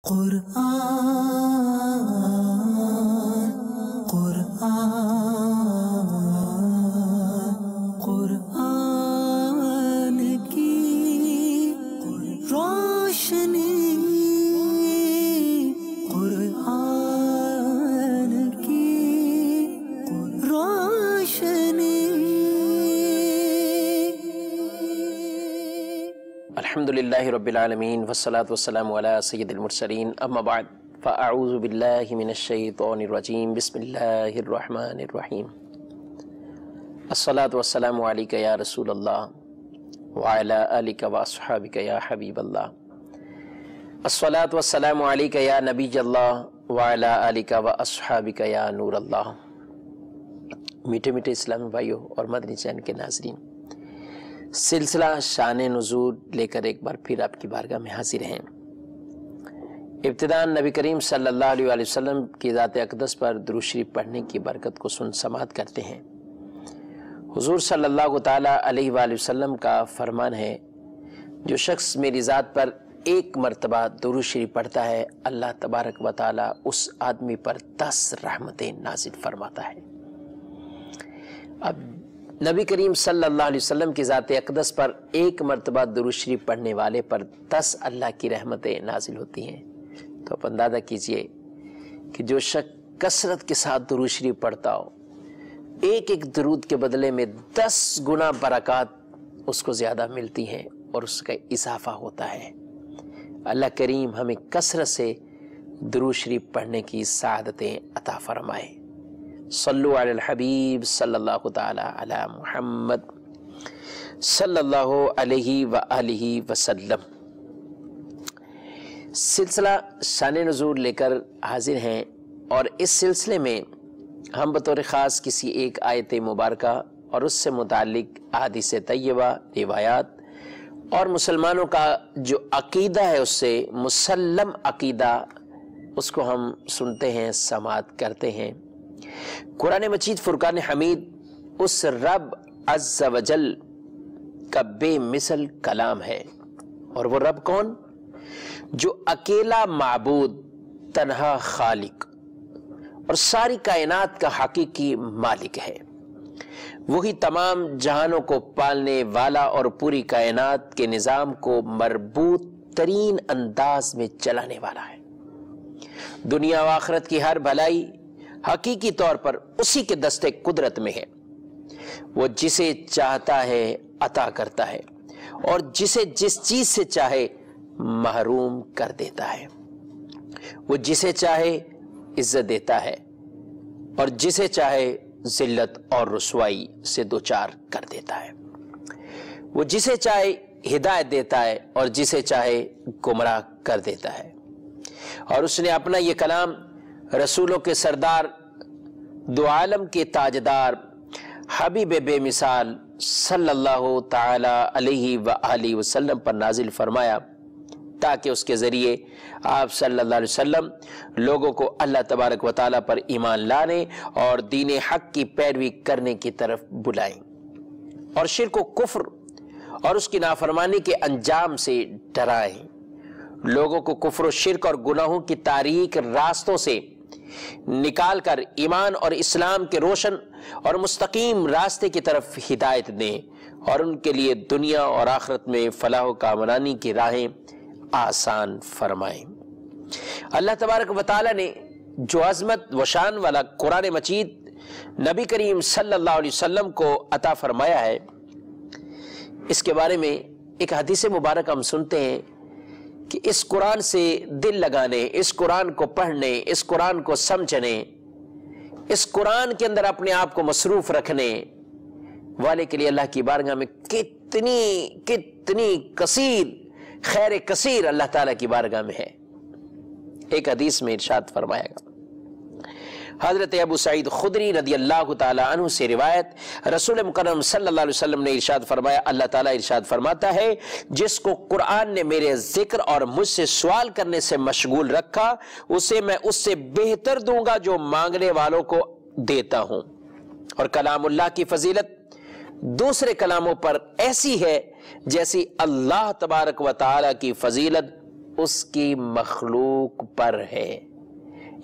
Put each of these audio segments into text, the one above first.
قرآن قرآن قرآن کی روشنی، قرآن کی روشنی۔ الحمدللہ رب العالمین والصلاة والسلام علی سید المرسلین، اما بعد فاعوذ باللہ من الشیطان الرجیم، بسم اللہ الرحمن الرحیم۔ الصلاة والسلام علیکہ یا رسول اللہ وعلی آلکہ واصحابکہ یا حبیب اللہ۔ الصلاة والسلام علیکہ یا نبی اللہ وعلی آلکہ واصحابکہ یا نور اللہ۔ میٹھے میٹھے اسلامی بھائیوں اور مدنی چینل کے ناظرین، سلسلہ شان نزول لے کر ایک بار پھر آپ کی بارگاہ میں حاضر ہیں۔ ابتداءً نبی کریم صلی اللہ علیہ وسلم کی ذات اقدس پر درود شریف پڑھنے کی برکت کو سن سماعت کرتے ہیں۔ حضور صلی اللہ تعالیٰ علیہ وآلہ وسلم کا فرمان ہے، جو شخص میری ذات پر ایک مرتبہ درود شریف پڑھتا ہے، اللہ تبارک و تعالیٰ اس آدمی پر 10 رحمتیں نازل فرماتا ہے۔ اب نبی کریم صلی اللہ علیہ وسلم کی ذات اقدس پر ایک مرتبہ درود شریف پڑھنے والے پر 10 اللہ کی رحمتیں نازل ہوتی ہیں، تو آپ اندازہ کیجئے کہ جو شخص کثرت کے ساتھ درود شریف پڑھتا ہو، ایک ایک درود کے بدلے میں 10 گنا برکات اس کو زیادہ ملتی ہیں اور اس کا اضافہ ہوتا ہے۔ اللہ کریم ہمیں کثرت سے درود شریف پڑھنے کی سعادتیں عطا فرمائے۔ صلو علی الحبیب صلی اللہ تعالی علی محمد صلی اللہ علیہ وآلہ وسلم۔ سلسلہ شان نزول لے کر حاضر ہیں، اور اس سلسلے میں ہم بطور خاص کسی ایک آیت مبارکہ اور اس سے متعلق احادیث طیبہ، روایات اور مسلمانوں کا جو عقیدہ ہے، اس سے مسلم عقیدہ، اس کو ہم سنتے ہیں، سماعت کرتے ہیں۔ قرآن مجید فرقان حمید اس رب عز و جل کا بے مثل کلام ہے، اور وہ رب کون؟ جو اکیلا معبود، تنہا خالق اور ساری کائنات کا حقیقی مالک ہے۔ وہی تمام جہانوں کو پالنے والا اور پوری کائنات کے نظام کو مربوط ترین انداز میں چلانے والا ہے۔ دنیا و آخرت کی ہر بھلائی حقیقی طور پر اسی کے دستے قدرت میں ہے۔ وہ جسے چاہتا ہے عطا کرتا ہے، اور جسے جس چیز سے چاہے محروم کر دیتا ہے۔ وہ جسے چاہے عزت دیتا ہے، اور جسے چاہے ذلت اور رسوائی سے دوچار کر دیتا ہے۔ وہ جسے چاہے ہدایت دیتا ہے، اور جسے چاہے گمراہ کر دیتا ہے۔ اور اس نے اپنا یہ کلام رسولوں کے سردار، دو عالم کے تاجدار، حبیب بے مثال صلی اللہ تعالی علیہ وآلہ وسلم پر نازل فرمایا، تاکہ اس کے ذریعے آپ صلی اللہ علیہ وسلم لوگوں کو اللہ تبارک و تعالیٰ پر ایمان لانے اور دین حق کی پیروی کرنے کی طرف بلائیں، اور شرک و کفر اور اس کی نافرمانی کے انجام سے ڈرائیں۔ لوگوں کو کفر و شرک اور گناہوں کی تاریک راستوں سے نکال کر ایمان اور اسلام کے روشن اور مستقیم راستے کی طرف ہدایت دیں، اور ان کے لیے دنیا اور آخرت میں فلاح و کامرانی کی راہیں آسان فرمائیں۔ اللہ تبارک و تعالی نے جو عظمت و شان والا قرآن مجید نبی کریم صلی اللہ علیہ وسلم کو عطا فرمایا ہے، اس کے بارے میں ایک حدیث مبارک ہم سنتے ہیں کہ اس قرآن سے دل لگانے، اس قرآن کو پڑھنے، اس قرآن کو سمجھنے، اس قرآن کے اندر اپنے آپ کو مصروف رکھنے والے کے لیے اللہ کی بارگاہ میں کتنی کثیر خیر کثیر اللہ تعالیٰ کی بارگاہ میں ہے۔ ایک حدیث میں ارشاد فرمایا گا، حضرت ابو سعید خدری رضی اللہ تعالیٰ عنہ سے روایت، رسول مکرم صلی اللہ علیہ وسلم نے ارشاد فرمایا، اللہ تعالیٰ ارشاد فرماتا ہے، جس کو قرآن نے میرے ذکر اور مجھ سے سوال کرنے سے مشغول رکھا، اسے میں اس سے بہتر دوں گا جو مانگنے والوں کو دیتا ہوں۔ اور کلام اللہ کی فضیلت دوسرے کلاموں پر ایسی ہے جیسی اللہ تبارک و تعالیٰ کی فضیلت اس کی مخلوق پر ہے۔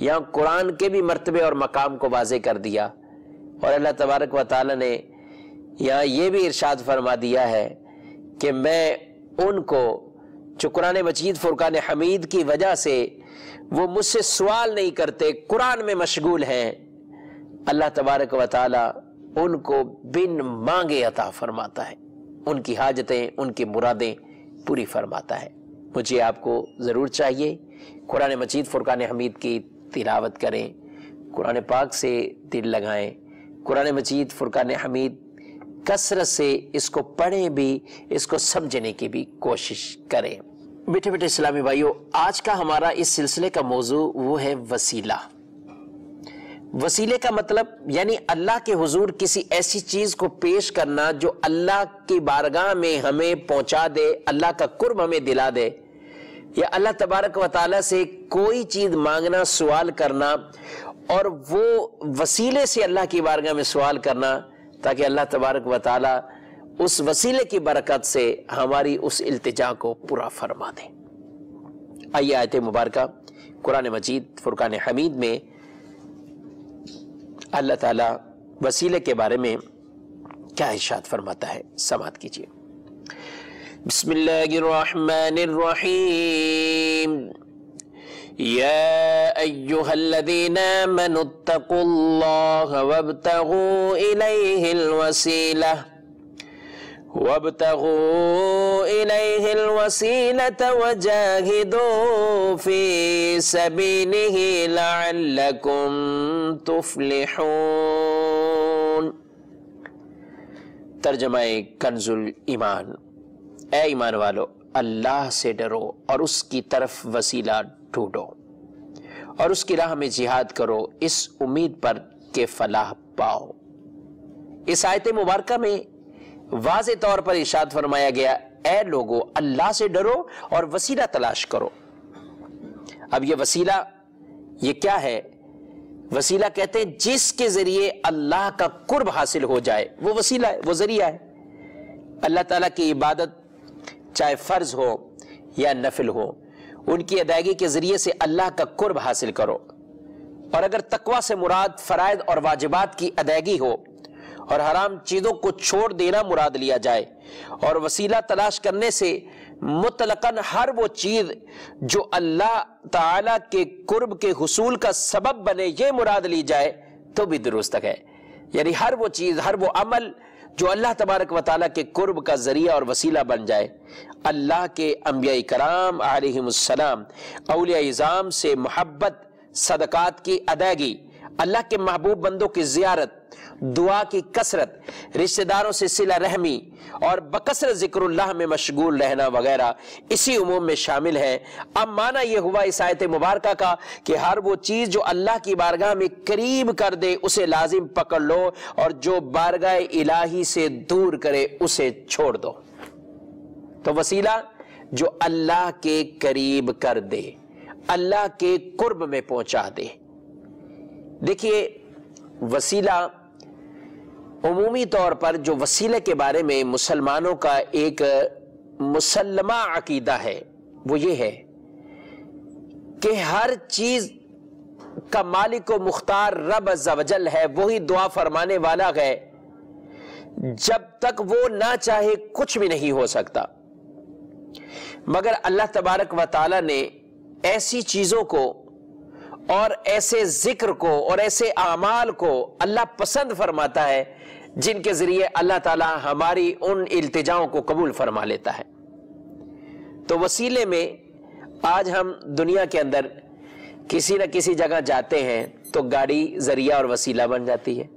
یہاں قرآن کے بھی مرتبے اور مقام کو واضح کر دیا، اور اللہ تبارک و تعالی نے یہاں یہ بھی ارشاد فرما دیا ہے کہ میں ان کو جو قرآن مجید فرقان حمید کی وجہ سے وہ مجھ سے سوال نہیں کرتے، قرآن میں مشغول ہیں، اللہ تبارک و تعالی ان کو بن مانگے عطا فرماتا ہے، ان کی حاجتیں، ان کی مرادیں پوری فرماتا ہے۔ مجھے آپ کو ضرور چاہیے قرآن مجید فرقان حمید کی تلاوت کریں، قرآن پاک سے دل لگائیں، قرآن مجید فرقان حمید کثرت سے اس کو پڑھیں بھی، اس کو سمجھنے کی بھی کوشش کریں۔ میٹھے میٹھے اسلامی بھائیوں، آج کا ہمارا اس سلسلے کا موضوع وہ ہے وسیلہ۔ وسیلے کا مطلب یعنی اللہ کے حضور کسی ایسی چیز کو پیش کرنا جو اللہ کی بارگاہ میں ہمیں پہنچا دے، اللہ کا قرب ہمیں دلا دے، یا اللہ تبارک و تعالیٰ سے کوئی چیز مانگنا، سوال کرنا، اور وہ وسیلے سے اللہ کی بارگاہ میں سوال کرنا تاکہ اللہ تبارک و تعالیٰ اس وسیلے کی برکت سے ہماری اس التجا کو پورا فرما دے۔ آئیے آیت مبارکہ قرآن مجید فرقان حمید میں اللہ تعالیٰ وسیلے کے بارے میں کیا ارشاد فرماتا ہے، سماعت کیجیے۔ بسم اللہ الرحمن الرحیم، یا ایہا الذین آمنوا اتقوا اللہ وابتغوا الیہ الوسیلہ وجاہدوا فی سبیلہ لعلکم تفلحون۔ ترجمہ کنز الایمان، اے ایمان والو، اللہ سے ڈرو اور اس کی طرف وسیلہ ڈھونڈو اور اس کی راہ میں جہاد کرو، اس امید پر کہ فلاح پاؤ۔ اس آیت مبارکہ میں واضح طور پر ارشاد فرمایا گیا، اے لوگو، اللہ سے ڈرو اور وسیلہ تلاش کرو۔ اب یہ وسیلہ یہ کیا ہے؟ وسیلہ کہتے ہیں جس کے ذریعے اللہ کا قرب حاصل ہو جائے، وہ وسیلہ ہے، وہ ذریعہ ہے۔ اللہ تعالیٰ کی عبادت چاہے فرض ہو یا نفل ہو، ان کی ادائیگی کے ذریعے سے اللہ کا قرب حاصل کرو، اور اگر تقویٰ سے مراد فرائض اور واجبات کی ادائیگی ہو اور حرام چیزوں کو چھوڑ دینا مراد لیا جائے، اور وسیلہ تلاش کرنے سے مطلقاً ہر وہ چیز جو اللہ تعالیٰ کے قرب کے حصول کا سبب بنے یہ مراد لی جائے تو بھی درست ہے۔ یعنی ہر وہ چیز، ہر وہ عمل جو اللہ تبارک و تعالیٰ کے قرب کا ذریعہ اور وسیلہ بن جائے۔ اللہ کے انبیاء کرام علیہم السلام، اولیاء اعظام سے محبت، صدقات کی ادائیگی، اللہ کے محبوب بندوں کی زیارت، دعا کی کثرت، رشتہ داروں سے صلہ رحمی اور بکثرت ذکر اللہ میں مشغول رہنا وغیرہ اسی عموم میں شامل ہے۔ اب معنی یہ ہوا اس آیت مبارکہ کا کہ ہر وہ چیز جو اللہ کی بارگاہ میں قریب کر دے اسے لازم پکڑ لو، اور جو بارگاہ الہی سے دور کرے اسے چھوڑ دو۔ تو وسیلہ جو اللہ کے قریب کر دے، اللہ کے قرب میں پہنچا دے۔ دیکھیے، وسیلہ عمومی طور پر جو وسیلے کے بارے میں مسلمانوں کا ایک مسلمہ عقیدہ ہے وہ یہ ہے کہ ہر چیز کا مالک و مختار رب عز و جل ہے، وہی دعا فرمانے والا ہے، جب تک وہ نہ چاہے کچھ بھی نہیں ہو سکتا۔ مگر اللہ تبارک و تعالی نے ایسی چیزوں کو اور ایسے ذکر کو اور ایسے اعمال کو اللہ پسند فرماتا ہے جن کے ذریعے اللہ تعالی ہماری ان التجاؤں کو قبول فرما لیتا ہے۔ تو وسیلے میں آج ہم دنیا کے اندر کسی نہ کسی جگہ جاتے ہیں تو گاڑی ذریعہ اور وسیلہ بن جاتی ہے۔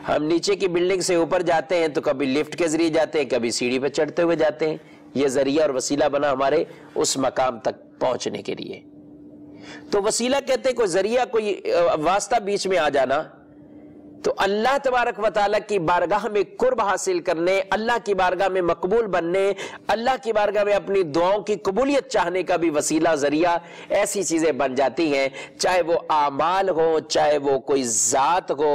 ہم نیچے کی بلڈنگ سے اوپر جاتے ہیں تو کبھی لفٹ کے ذریعے جاتے ہیں، کبھی سیڑھی پہ چڑھتے ہوئے جاتے ہیں۔ یہ ذریعہ اور وسیلہ بنا ہمارے اس مقام تک پہنچنے کے لیے۔ تو وسیلہ کہتے ہیں کوئی ذریعہ، کوئی واسطہ بیچ میں آ جانا تو اللہ تبارک و تعالیٰ کی بارگاہ میں قرب حاصل کرنے، اللہ کی بارگاہ میں مقبول بننے، اللہ کی بارگاہ میں اپنی دعاؤں کی قبولیت چاہنے کا بھی وسیلہ، ذریعہ ایسی چیزیں بن جاتی ہیں، چاہے وہ اعمال ہو، چاہے وہ کوئی ذات ہو،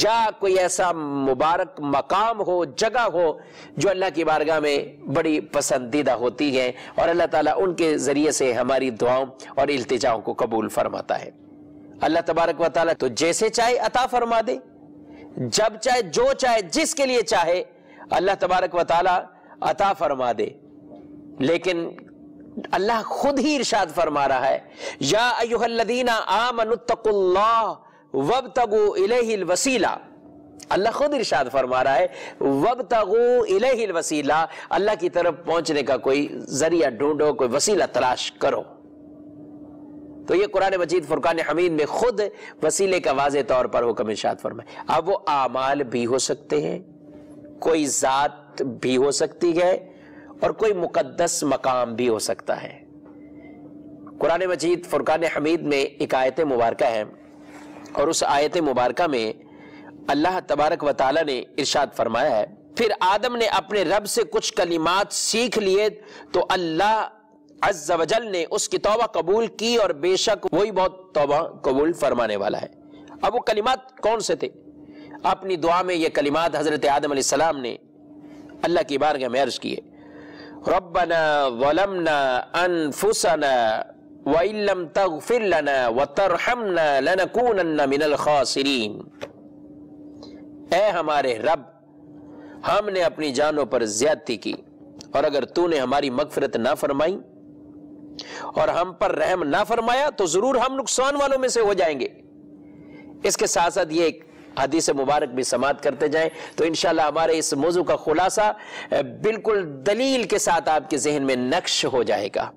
یا کوئی ایسا مبارک مقام ہو، جگہ ہو جو اللہ کی بارگاہ میں بڑی پسندیدہ ہوتی ہے، اور اللہ تعالیٰ ان کے ذریعے سے ہماری دعاؤں اور التجاؤں کو قبول فرماتا ہے۔ اللہ تبارک و تعالیٰ تو جیسے چاہے عطا فرما دے، جب چاہے، جو چاہے، جس کے لیے چاہے اللہ تبارک و تعالیٰ عطا فرما دے، لیکن اللہ خود ہی ارشاد فرما رہا ہے، یا ایھا الذین آمنوا اتقوا اللہ وابتغوا الیہ الوسیلہ۔ اللہ خود ارشاد فرما رہا ہے وابتغوا الیہ الوسیلہ، اللہ کی طرف پہنچنے کا کوئی ذریعہ ڈھونڈو، کوئی وسیلہ تلاش کرو۔ تو یہ قرآن مجید فرقان حمید میں خود وسیلے کا واضح طور پر حکم ارشاد فرمائے۔ اب وہ اعمال بھی ہو سکتے ہیں، کوئی ذات بھی ہو سکتی ہے، اور کوئی مقدس مقام بھی ہو سکتا ہے۔ قرآن مجید فرقان حمید میں ایک آیت مبارکہ ہے، اور اس آیت مبارکہ میں اللہ تبارک و تعالیٰ نے ارشاد فرمایا ہے، پھر آدم نے اپنے رب سے کچھ کلمات سیکھ لیے تو اللہ عز و جل نے اس کی توبہ قبول کی، اور بے شک وہی بہت توبہ قبول فرمانے والا ہے۔ اب وہ کلمات کون سے تھے؟ اپنی دعا میں یہ کلمات حضرت آدم علیہ السلام نے اللہ کی بارگاہ میں عرض کیے، ربنا ظلمنا انفسنا وَإِن لَّمْ تَغْفِرْ لَنَا وَتَرْحَمْنَا لَنَكُونَنَّ مِنَ الْخَاسِرِينَ۔ اے ہمارے رب، ہم نے اپنی جانوں پر زیادتی کی، اور اگر تو نے ہماری مغفرت نہ فرمائی اور ہم پر رحم نہ فرمایا تو ضرور ہم نقصان والوں میں سے ہو جائیں گے۔ اس کے ساتھ ساتھ یہ ایک حدیث مبارک بھی سماعت کرتے جائیں تو انشاءاللہ ہمارے اس موضوع کا خلاصہ بالکل دلیل کے ساتھ آپ کے ذہن میں نقش ہو جائے گا۔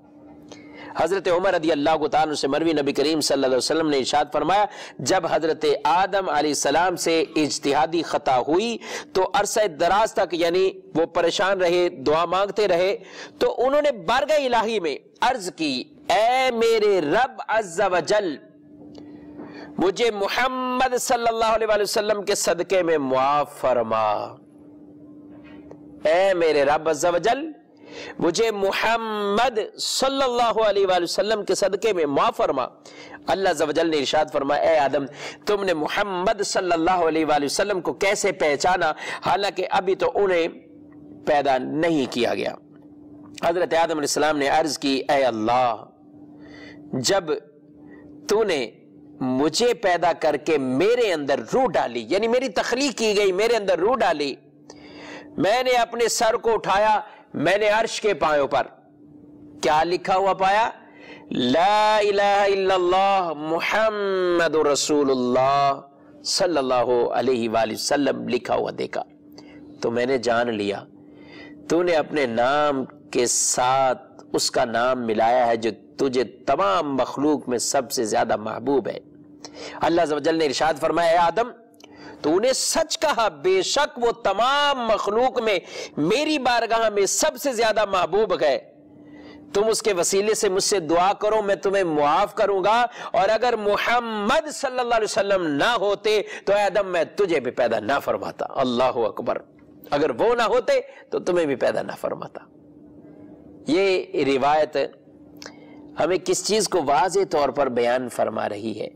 حضرت عمر رضی اللہ تعالیٰ سے مروی نبی کریم صلی اللہ علیہ وسلم نے ارشاد فرمایا، جب حضرت آدم علیہ السلام سے اجتہادی خطا ہوئی تو عرصہ دراز تک یعنی وہ پریشان رہے، دعا مانگتے رہے، تو انہوں نے بارگاہ الہی میں عرض کی، اے میرے رب عز و جل، مجھے محمد صلی اللہ علیہ وسلم کے صدقے میں معاف فرما۔ اے میرے رب عز و جل، مجھے محمد صلی اللہ علیہ وآلہ وسلم کے صدقے میں معاف فرما۔ اللہ عز و جل نے ارشاد فرمایا، اے آدم، تم نے محمد صلی اللہ علیہ وآلہ وسلم کو کیسے پہچانا حالانکہ ابھی تو انہیں پیدا نہیں کیا گیا؟ حضرت آدم علیہ السلام نے عرض کی، اے اللہ، جب تو نے مجھے پیدا کر کے میرے اندر روح ڈالی، یعنی میری تخلیق کی گئی، میرے اندر روح ڈالی، میں نے اپنے سر کو اٹھایا، میں نے عرش کے پایوں پر کیا لکھا ہوا پایا؟ لا الہ الا اللہ محمد رسول اللہ صلی اللہ علیہ وآلہ وسلم لکھا ہوا دیکھا، تو میں نے جان لیا تو نے اپنے نام کے ساتھ اس کا نام ملایا ہے جو تجھے تمام مخلوق میں سب سے زیادہ محبوب ہے۔ اللہ عز و جل نے ارشاد فرمایا، اے آدم، تو نے سچ کہا، بے شک وہ تمام مخلوق میں میری بارگاہ میں سب سے زیادہ محبوب ہے، تم اس کے وسیلے سے مجھ سے دعا کرو، میں تمہیں معاف کروں گا، اور اگر محمد صلی اللہ علیہ وسلم نہ ہوتے تو اے آدم میں تجھے بھی پیدا نہ فرماتا۔ اللہ اکبر، اگر وہ نہ ہوتے تو تمہیں بھی پیدا نہ فرماتا۔ یہ روایت ہمیں کس چیز کو واضح طور پر بیان فرما رہی ہے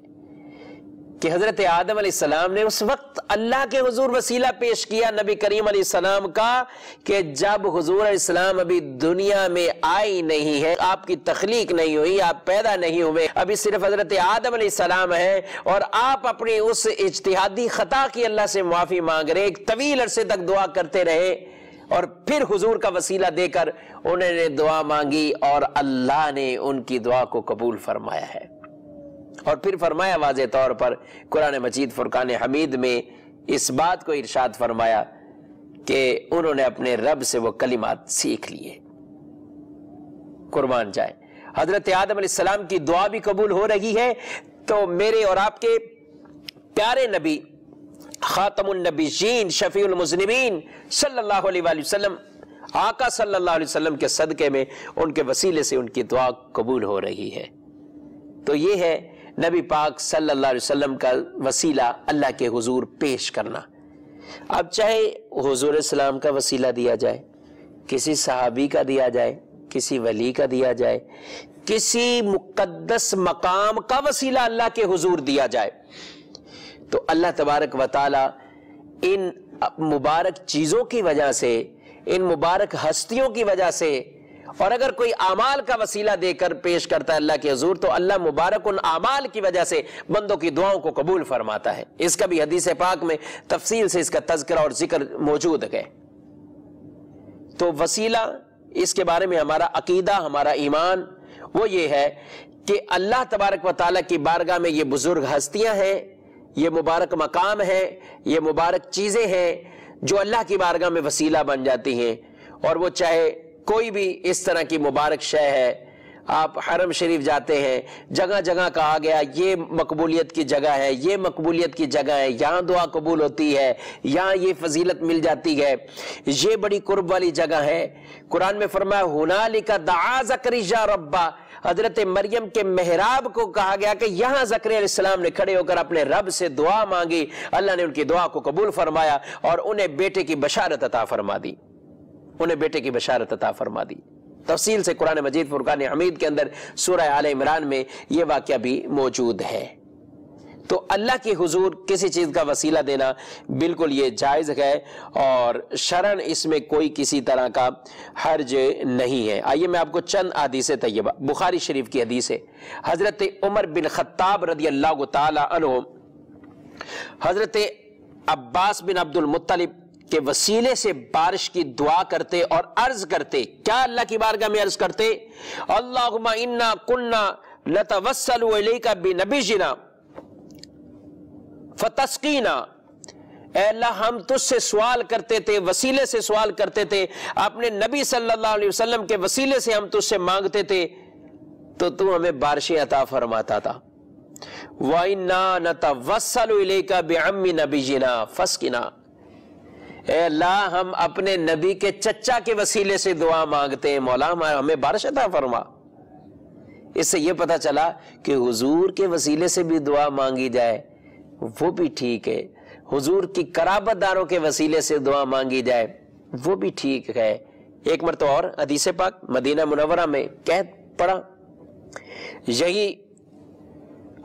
کہ حضرت آدم علیہ السلام نے اس وقت اللہ کے حضور وسیلہ پیش کیا نبی کریم علیہ السلام کا کہ جب حضور علیہ السلام ابھی دنیا میں آئی نہیں ہے، آپ کی تخلیق نہیں ہوئی، آپ پیدا نہیں ہوئے، ابھی صرف حضرت آدم علیہ السلام ہے، اور آپ اپنی اس اجتہادی خطا کی اللہ سے معافی مانگ رہے، ایک طویل عرصے تک دعا کرتے رہے، اور پھر حضور کا وسیلہ دے کر انہوں نے دعا مانگی اور اللہ نے ان کی دعا کو قبول فرمایا ہے۔ اور پھر فرمایا واضح طور پر قرآن مجید فرقان حمید میں اس بات کو ارشاد فرمایا کہ انہوں نے اپنے رب سے وہ کلمات سیکھ لیے۔ قربان جائے، حضرت آدم علیہ السلام کی دعا بھی قبول ہو رہی ہے، تو میرے اور آپ کے پیارے نبی خاتم النبیین شفیع المذنبین صلی اللہ علیہ وآلہ وسلم، آقا صلی اللہ علیہ وسلم کے صدقے میں ان کے وسیلے سے ان کی دعا قبول ہو رہی ہے۔ تو یہ ہے نبی پاک صلی اللہ علیہ وسلم کا وسیلہ اللہ کے حضور پیش کرنا۔ اب چاہے حضور السلام کا وسیلہ دیا جائے، کسی صحابی کا دیا جائے، کسی ولی کا دیا جائے، کسی مقدس مقام کا وسیلہ اللہ کے حضور دیا جائے، تو اللہ تبارک و تعالی ان مبارک چیزوں کی وجہ سے، ان مبارک ہستیوں کی وجہ سے، اور اگر کوئی اعمال کا وسیلہ دے کر پیش کرتا ہے اللہ کے حضور، تو اللہ مبارک ان اعمال کی وجہ سے بندوں کی دعاؤں کو قبول فرماتا ہے۔ اس کا بھی حدیث پاک میں تفصیل سے اس کا تذکرہ اور ذکر موجود ہے۔ تو وسیلہ، اس کے بارے میں ہمارا عقیدہ، ہمارا ایمان وہ یہ ہے کہ اللہ تبارک و تعالیٰ کی بارگاہ میں یہ بزرگ ہستیاں ہیں، یہ مبارک مقام ہے، یہ مبارک چیزیں ہیں جو اللہ کی بارگاہ میں وسیلہ بن جاتی ہیں، اور وہ چاہے کوئی بھی اس طرح کی مبارک شے ہے۔ آپ حرم شریف جاتے ہیں، جگہ جگہ کہا گیا یہ مقبولیت کی جگہ ہے، یہ مقبولیت کی جگہ ہے، یہاں دعا قبول ہوتی ہے، یہاں یہ فضیلت مل جاتی ہے، یہ بڑی قرب والی جگہ ہے۔ قرآن میں فرمایا ہنالک دعا زکریا ربا، حضرت مریم کے محراب کو کہا گیا کہ یہاں زکریا علیہ السلام نے کھڑے ہو کر اپنے رب سے دعا مانگی، اللہ نے ان کی دعا کو قبول فرمایا اور انہیں بیٹے کی بشارت عطا فرما دی، انہیں بیٹے کی بشارت عطا فرما دی۔ تفصیل سے قرآن مجید فرقان حمید کے اندر سورہ آل عمران میں یہ واقعہ بھی موجود ہے۔ تو اللہ کے حضور کسی چیز کا وسیلہ دینا بالکل یہ جائز ہے، اور شرعاً اس میں کوئی کسی طرح کا حرج نہیں ہے۔ آئیے میں آپ کو چند احادیث طیبہ، بخاری شریف کی حدیث ہے، حضرت عمر بن خطاب رضی اللہ تعالی عنہ حضرت عباس بن عبد المطلب کے وسیلے سے بارش کی دعا کرتے اور عرض کرتے، کیا اللہ کی بارگاہ میں عرض کرتے؟ اللہم انا کننا نتوسل الیک بنبینا فتسقینا، اے اللہ ہم تجھ سے سوال کرتے تھے، وسیلے سے سوال کرتے تھے، اپنے نبی صلی اللہ علیہ وسلم کے وسیلے سے ہم تجھ سے مانگتے تھے تو تو ہمیں بارشیں عطا فرماتا تھا۔ وَإِنَّا نَتَوَسَّلُ إِلَيْكَ بِعَمِّ نَبِيِّنَا فَاسْقِنَا، اے اللہ ہم اپنے نبی کے چچا کے وسیلے سے دعا مانگتے ہیں، مولا ہمیں بارش عطا فرما۔ اس سے یہ پتہ چلا کہ حضور کے وسیلے سے بھی دعا مانگی جائے وہ بھی ٹھیک ہے، حضور کی قرابت داروں کے وسیلے سے دعا مانگی جائے وہ بھی ٹھیک ہے۔ ایک مرتبہ اور حدیث پاک مدینہ منورہ میں کہہ پڑا، یہی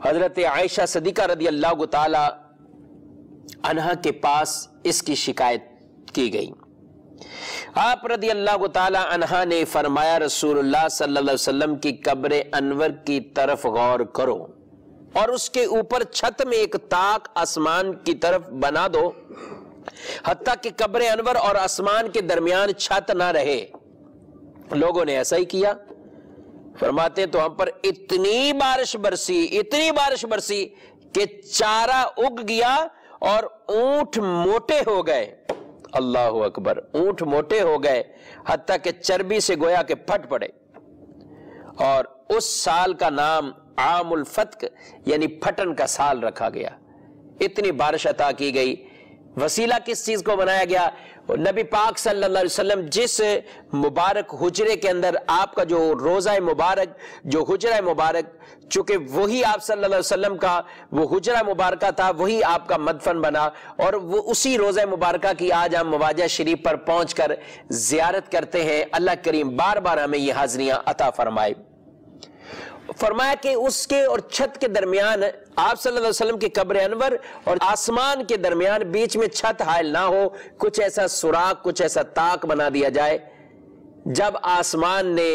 حضرت عائشہ صدیقہ رضی اللہ تعالی عنہا کے پاس اس کی شکایت کی گئی۔ آپ رضی اللہ تعالی عنہا نے فرمایا رسول اللہ صلی اللہ علیہ وسلم کی قبر انور کی طرف غور کرو اور اس کے اوپر چھت میں ایک طاق آسمان کی طرف بنا دو، حتیٰ کہ قبر انور اور آسمان کے درمیان چھت نہ رہے۔ لوگوں نے ایسا ہی کیا، فرماتے ہیں تو ہم پر اتنی بارش برسی کہ چارہ اگ گیا اور اونٹ موٹے ہو گئے۔ اللہ اکبر، اونٹ موٹے ہو گئے حتیٰ کہ چربی سے گویا کہ پھٹ پڑے، اور اس سال کا نام عام الفتق یعنی پھٹن کا سال رکھا گیا۔ اتنی بارش عطا کی گئی۔ وسیلہ کس چیز کو بنایا گیا؟ نبی پاک صلی اللہ علیہ وسلم جس مبارک حجرے کے اندر آپ کا جو روضہ مبارک، جو حجرہ مبارک، چونکہ وہی آپ صلی اللہ علیہ وسلم کا وہ حجرہ مبارکہ تھا، وہی آپ کا مدفن بنا، اور وہ اسی روضہ مبارکہ کی آج ہم مواجہ شریف پر پہنچ کر زیارت کرتے ہیں۔ اللہ کریم بار بار ہمیں یہ حاضریاں عطا فرمائے۔ فرمایا کہ اس کے اور چھت کے درمیان آپ صلی اللہ علیہ وسلم کی قبر انور اور آسمان کے درمیان بیچ میں چھت حائل نہ ہو، کچھ ایسا سوراخ، کچھ ایسا طاق بنا دیا جائے۔ جب آسمان نے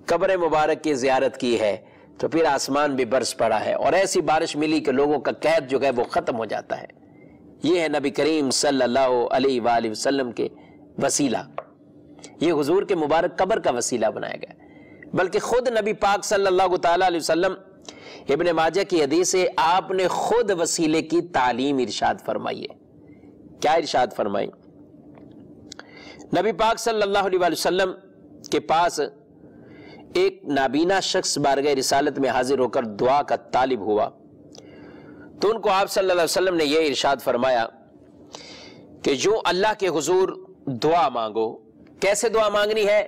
قبر مبارک کی زیارت کی ہے تو پھر آسمان بھی برس پڑا ہے، اور ایسی بارش ملی کہ لوگوں کا قید جو ہے وہ ختم ہو جاتا ہے۔ یہ ہے نبی کریم صلی اللہ علیہ وآلہ وسلم کے وسیلہ، یہ حضور کے مبارک قبر کا وسیلہ بنایا گیا۔ بلکہ خود نبی پاک صلی اللہ تعالی علیہ وسلم، ابن ماجہ کی حدیث ہے، آپ نے خود وسیلے کی تعلیم ارشاد فرمائی ہے۔ کیا ارشاد فرمائی؟ نبی پاک صلی اللہ علیہ وسلم کے پاس ایک نابینا شخص بارگاہ رسالت میں حاضر ہو کر دعا کا طالب ہوا، تو ان کو آپ صلی اللہ علیہ وسلم نے یہ ارشاد فرمایا کہ جو اللہ کے حضور دعا مانگو۔ کیسے دعا مانگنی ہے؟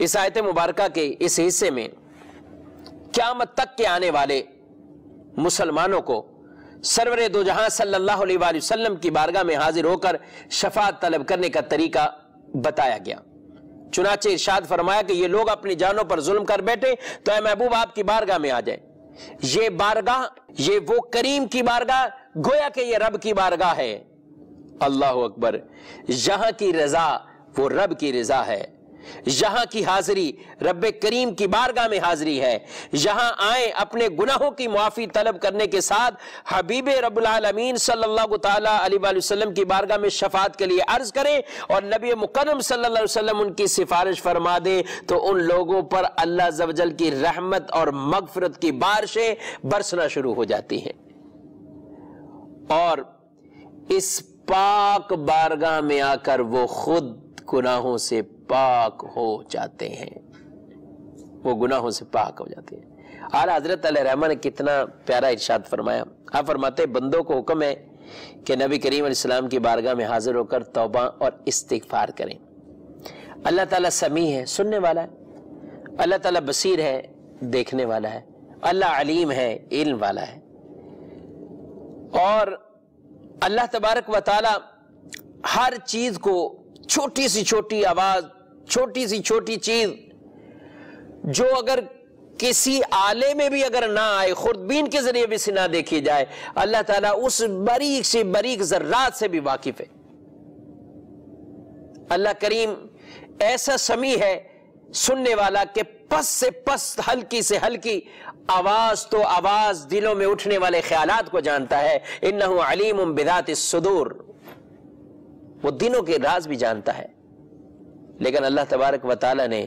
اس آیت مبارکہ کے اس حصے میں قیامت تک کے آنے والے مسلمانوں کو سرور دو جہاں صلی اللہ علیہ وآلہ وسلم کی بارگاہ میں حاضر ہو کر شفاعت طلب کرنے کا طریقہ بتایا گیا۔ چنانچہ ارشاد فرمایا کہ یہ لوگ اپنی جانوں پر ظلم کر بیٹھے تو اے محبوب آپ کی بارگاہ میں آ جائیں۔ یہ بارگاہ، یہ وہ کریم کی بارگاہ، گویا کہ یہ رب کی بارگاہ ہے۔ اللہ اکبر۔ یہاں کی رضا وہ رب کی رضا ہے، یہاں کی حاضری رب کریم کی بارگاہ میں حاضری ہے۔ یہاں آئیں اپنے گناہوں کی معافی طلب کرنے کے ساتھ حبیب رب العالمین صلی اللہ تعالیٰ علیہ وآلہ وسلم کی بارگاہ میں شفاعت کے لیے عرض کریں اور نبی مکرم صلی اللہ علیہ وسلم ان کی سفارش فرما دیں تو ان لوگوں پر اللہ عز و جل کی رحمت اور مغفرت کی بارشیں برسنا شروع ہو جاتی ہیں، اور اس پاک بارگاہ میں آ کر وہ خود گناہوں سے پاک ہو جاتے ہیں، وہ گناہوں سے پاک ہو جاتے ہیں۔ اور حضرت علیہ رحمہ نے کتنا پیارا ارشاد فرمایا۔ آپ فرماتے ہیں بندوں کو حکم ہے کہ نبی کریم علیہ السلام کی بارگاہ میں حاضر ہو کر توبہ اور استغفار کریں۔ اللہ تعالیٰ سمیع ہے، سننے والا ہے، اللہ تعالیٰ بصیر ہے، دیکھنے والا ہے، اللہ علیم ہے، علم والا ہے، اور اللہ تبارک و تعالیٰ ہر چیز کو، چھوٹی سی چھوٹی آواز، چھوٹی سی چھوٹی چیز جو اگر کسی آلے میں بھی اگر نہ آئے، خوردبین کے ذریعے بھی سے نہ دیکھی جائے، اللہ تعالیٰ اس باریک سے باریک ذرات سے بھی واقف ہے۔ اللہ کریم ایسا سمیع ہے، سننے والا، کہ پس سے پس، ہلکی سے ہلکی آواز تو آواز، دلوں میں اٹھنے والے خیالات کو جانتا ہے۔ انہ علیم بذات الصدور، وہ دنوں کے راز بھی جانتا ہے۔ لیکن اللہ تبارک و تعالیٰ نے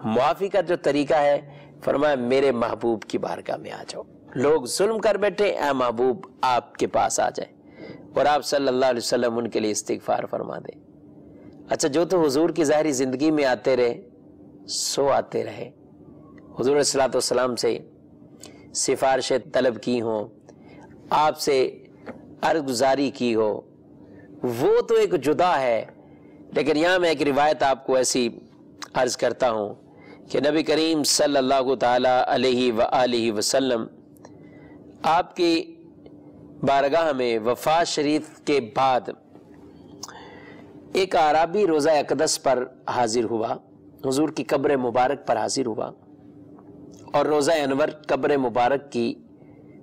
معافی کا جو طریقہ ہے، فرمایا میرے محبوب کی بارگاہ میں آ جاؤ۔ لوگ ظلم کر بیٹھے، اے محبوب آپ کے پاس آ جائے اور آپ صلی اللہ علیہ وسلم ان کے لیے استغفار فرما دیں۔ اچھا، جو تو حضور کی ظاہری زندگی میں آتے رہے سو آتے رہے، حضور صلی اللہ علیہ وسلم سے سفارشیں طلب کی ہوں، آپ سے عرض گزاری کی ہو، وہ تو ایک جدا ہے۔ لیکن یہاں میں ایک روایت آپ کو ایسی عرض کرتا ہوں کہ نبی کریم صلی اللہ تعالی علیہ وآلہ وسلم آپ کی بارگاہ میں وفات شریف کے بعد ایک اعرابی روضہ اقدس پر حاضر ہوا، حضور کی قبر مبارک پر حاضر ہوا، اور روضہ انور قبر مبارک کی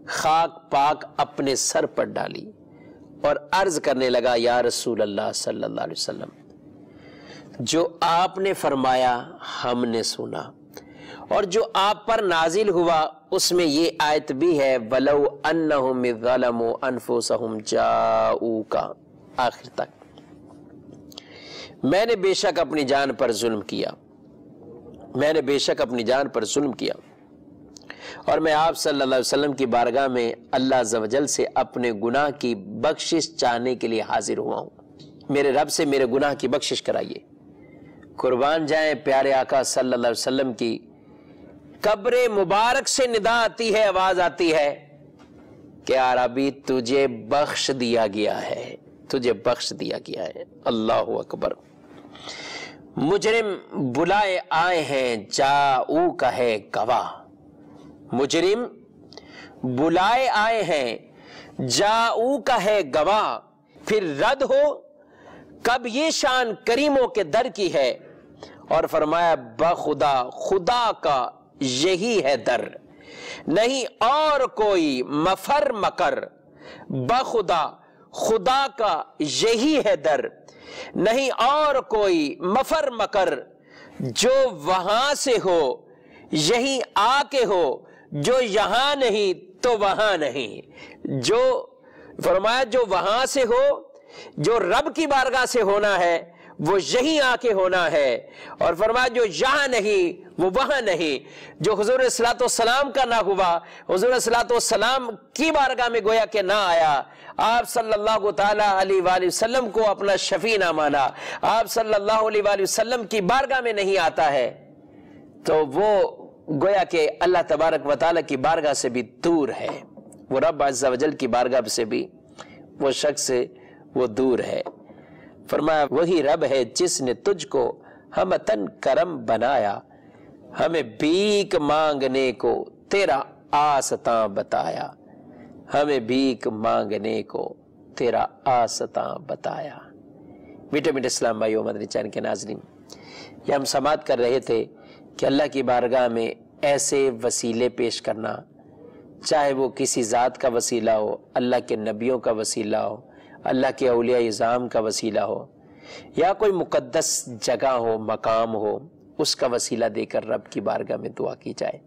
خاک پاک اپنے سر پر ڈالی اور عرض کرنے لگا، یا رسول اللہ صلی اللہ علیہ وسلم، جو آپ نے فرمایا ہم نے سنا، اور جو آپ پر نازل ہوا اس میں یہ آیت بھی ہے، وَلَوْ أَنَّهُمْ إِذْ ظَلَمُوا أَنفُسَهُمْ جَاءُوكَ، آخر تک۔ میں نے بے شک اپنی جان پر ظلم کیا، میں نے بے شک اپنی جان پر ظلم کیا، اور میں آپ صلی اللہ علیہ وسلم کی بارگاہ میں اللہ عز و جل سے اپنے گناہ کی بخشش چاہنے کے لیے حاضر ہوا ہوں۔ میرے رب سے میرے گناہ کی بخشش کرائیے۔ قربان جائیں پیارے آقا صلی اللہ علیہ وسلم کی قبر مبارک سے ندا آتی ہے، آواز آتی ہے کہ عربی تجھے بخش دیا گیا ہے، تجھے بخش دیا گیا ہے۔ اللہ اکبر۔ مجرم بلائے آئے ہیں، جاؤ کا ہے گواہ، مجرم بلائے آئے ہیں، جاؤ کا ہے گواہ، پھر رد ہو کب یہ شان کریموں کے در کی ہے، اور فرمایا بخدا خدا کا یہی ہے در، نہیں اور کوئی مفر مکر، بخدا خدا کا یہی ہے در، نہیں اور کوئی مفر مکر، جو وہاں سے ہو یہی آ کے ہو، جو یہاں نہیں تو وہاں نہیں۔ جو فرمایا جو وہاں سے ہو، جو رب کی بارگاہ سے ہونا ہے وہ یہی آ کے ہونا ہے، اور فرمایا جو یہاں نہیں وہ وہاں نہیں۔ جو حضور صلی اللہ علیہ وسلم کا نہ ہوا، حضور صلی اللہ علیہ وسلم کی بارگاہ میں گویا کہ نہ آیا، آپ صلی اللہ تعالی علیہ وآلہ وسلم کو اپنا شفیع نہ مانا، آپ صلی اللہ علیہ وآلہ وسلم کی بارگاہ میں نہیں آتا ہے، تو وہ گویا کہ اللہ تبارک و تعالی کی بارگاہ سے بھی دور ہے، وہ رب عز و جل کی بارگاہ سے بھی وہ شخص وہ دور ہے۔ فرمایا وہی رب ہے جس نے تجھ کو ہم تن کرم بنایا، ہمیں بھیک مانگنے کو تیرا آستاں بتایا، ہمیں بھیک مانگنے کو تیرا آستاں بتایا۔ میٹھے میٹھے اسلام بھائیو، مدنی چینل کے ناظرین، یہ ہم سماعت کر رہے تھے کہ اللہ کی بارگاہ میں ایسے وسیلے پیش کرنا، چاہے وہ کسی ذات کا وسیلہ ہو، اللہ کے نبیوں کا وسیلہ ہو، اللہ کے اولیاء اعظام کا وسیلہ ہو، یا کوئی مقدس جگہ ہو، مقام ہو، اس کا وسیلہ دے کر رب کی بارگاہ میں دعا کی جائے۔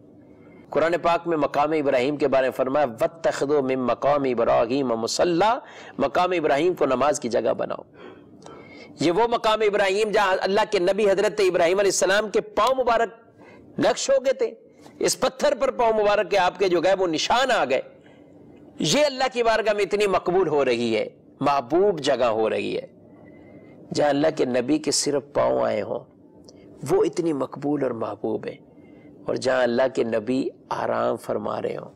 قرآن پاک میں مقام ابراہیم کے بارے میں فرمایا وَاتَّخِذُوا مِن مَقَامِ إِبْرَاهِيمَ مُصَلًّى، مقام ابراہیم کو نماز کی جگہ بناؤ۔ یہ وہ مقام ابراہیم جہاں اللہ کے نبی حضرت ابراہیم علیہ السلام کے پاؤں مبارک نقش ہو گئے تھے، اس پتھر پر پاؤں مبارک کے آپ کے جو گئے وہ نشان آ گئے۔ یہ اللہ کی بارگاہ میں اتنی مقبول ہو رہی ہے، محبوب جگہ ہو رہی ہے، جہاں اللہ کے نبی کے صرف پاؤں آئے ہوں، وہ اتنی مقبول اور محبوب ہے۔ اور جہاں اللہ کے نبی آرام فرما رہے ہوں،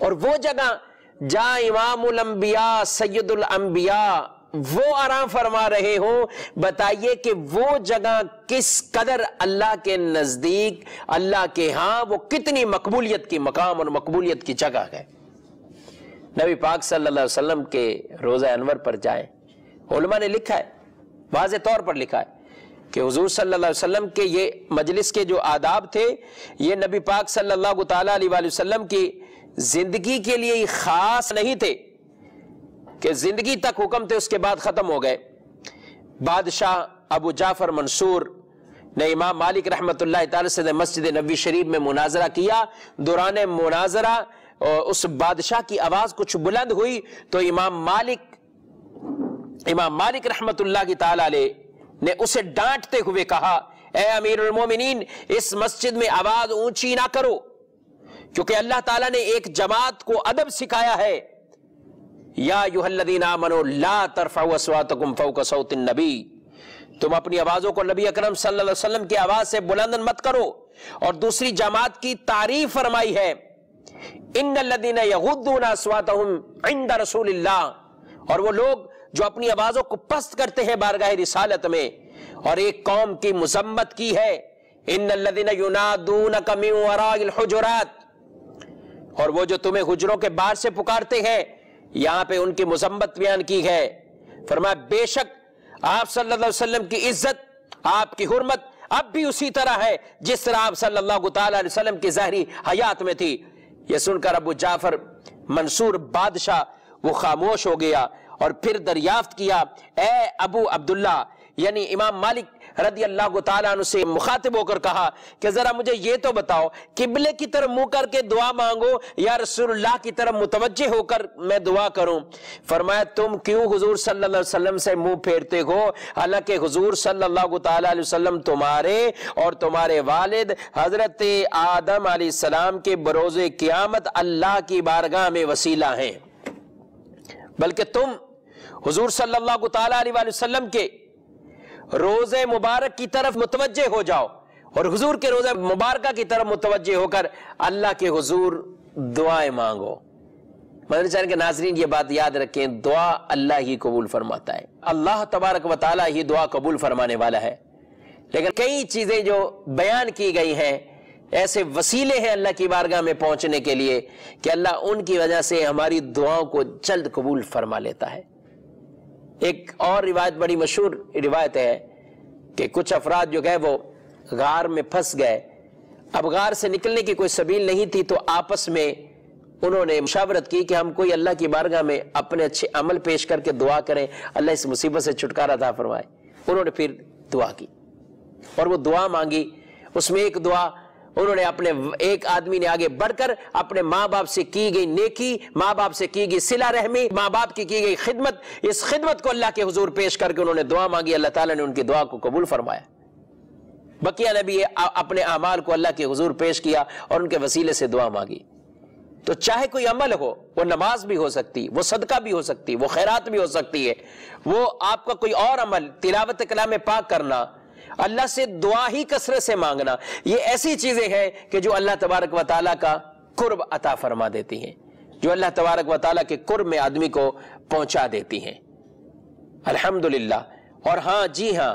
اور وہ جگہ جہاں امام الانبیاء سید الانبیاء وہ آرام فرما رہے ہوں، بتائیے کہ وہ جگہ کس قدر اللہ کے نزدیک، اللہ کے ہاں وہ کتنی مقبولیت کی مقام اور مقبولیت کی جگہ ہے۔ نبی پاک صلی اللہ علیہ وسلم کے روضہ انور پر جائیں، علماء نے لکھا ہے، واضح طور پر لکھا ہے کہ حضور صلی اللہ علیہ وسلم کے یہ مجلس کے جو آداب تھے، یہ نبی پاک صلی اللہ تعالیٰ علیہ وآلہ وسلم کی زندگی کے لیے خاص نہیں تھے کہ زندگی تک حکم تھے، اس کے بعد ختم ہو گئے۔ بادشاہ ابو جعفر منصور نے امام مالک رحمۃ اللہ تعالی سے مسجد نبوی شریف میں مناظرہ کیا۔ دوران مناظرہ اس بادشاہ کی آواز کچھ بلند ہوئی تو امام مالک رحمۃ اللہ تعالی علیہ نے اسے ڈانٹتے ہوئے کہا، اے امیر المومنین، اس مسجد میں آواز اونچی نہ کرو، کیونکہ اللہ تعالیٰ نے ایک جماعت کو ادب سکھایا ہے، یا ایھا الذین آمنوا لا ترفعوا اصواتکم فوق صوت النبی، تم اپنی آوازوں کو نبی اکرم صلی اللہ علیہ وسلم کی آواز سے بلند مت کرو۔ اور دوسری جماعت کی تعریف فرمائی ہے، ان الذین یغضون اصواتہم عند رسول اللہ، اور وہ لوگ جو اپنی آوازوں کو پست کرتے ہیں بارگاہ رسالت میں۔ اور ایک قوم کی مذمت کی ہے، ان الذین ینادونک من وراء الحجرات، اور وہ جو تمہیں حجروں کے باہر سے پکارتے ہیں، یہاں پہ ان کی مذمت بیان کی ہے۔ فرمایا بے شک آپ صلی اللہ علیہ وسلم کی عزت، آپ کی حرمت اب بھی اسی طرح ہے جس طرح آپ صلی اللہ تعالیٰ علیہ وسلم کی ظاہری حیات میں تھی۔ یہ سن کر ابو جعفر منصور بادشاہ وہ خاموش ہو گیا، اور پھر دریافت کیا، اے ابو عبداللہ، یعنی امام مالک رضی اللہ تعالیٰ عنہ سے مخاطب ہو کر کہا کہ ذرا مجھے یہ تو بتاؤ، قبلے کی طرف منہ کر کے دعا مانگو یا رسول اللہ کی طرف متوجہ ہو کر میں دعا کروں؟ فرمایا تم کیوں حضور صلی اللہ علیہ وسلم سے منہ پھیرتے ہو، حالانکہ حضور صلی اللہ تعالیٰ علیہ وسلم تمہارے اور تمہارے والد حضرت آدم علیہ السلام کے بروز قیامت اللہ کی بارگاہ میں وسیلہ ہیں، بلکہ تم حضور صلی اللہ تعالیٰ علیہ وسلم کے روزے مبارک کی طرف متوجہ ہو جاؤ، اور حضور کے روزے مبارکہ کی طرف متوجہ ہو کر اللہ کے حضور دعائیں مانگو۔ مدنی چینل کے ناظرین یہ بات یاد رکھیں، دعا اللہ ہی قبول فرماتا ہے، اللہ تبارک و تعالیٰ ہی دعا قبول فرمانے والا ہے۔ لیکن کئی چیزیں جو بیان کی گئی ہیں، ایسے وسیلے ہیں اللہ کی بارگاہ میں پہنچنے کے لیے کہ اللہ ان کی وجہ سے ہماری دعاؤں کو جلد قبول فرما لیتا ہے۔ ایک اور روایت بڑی مشہور روایت ہے کہ کچھ افراد جو گئے وہ غار میں پھنس گئے، اب غار سے نکلنے کی کوئی سبیل نہیں تھی، تو آپس میں انہوں نے مشاورت کی کہ ہم کوئی اللہ کی بارگاہ میں اپنے اچھے عمل پیش کر کے دعا کریں، اللہ اس مصیبت سے چھٹکارا عطا فرمائے۔ انہوں نے پھر دعا کی اور وہ دعا مانگی، اس میں ایک دعا انہوں نے اپنے ایک آدمی نے آگے بڑھ کر اپنے ماں باپ سے کی گئی نیکی، ماں باپ سے کی گئی صلہ رحمی، ماں باپ کی گئی خدمت، اس خدمت کو اللہ کے حضور پیش کر کے انہوں نے دعا مانگی، اللہ تعالیٰ نے ان کی دعا کو قبول فرمایا۔ بقیہ نے بھی اپنے اعمال کو اللہ کے حضور پیش کیا اور ان کے وسیلے سے دعا مانگی۔ تو چاہے کوئی عمل ہو، وہ نماز بھی ہو سکتی، وہ صدقہ بھی ہو سکتی، وہ خیرات بھی ہو سکتی ہے، وہ آپ کا کوئی اور عمل، تلاوت کلام پاک کرنا، اللہ سے دعا ہی کثرت سے مانگنا، یہ ایسی چیزیں ہیں کہ جو اللہ تبارک و تعالیٰ کا قرب عطا فرما دیتی ہیں، جو اللہ تبارک و تعالیٰ کے قرب میں آدمی کو پہنچا دیتی ہیں۔ الحمدللہ۔ اور ہاں جی ہاں،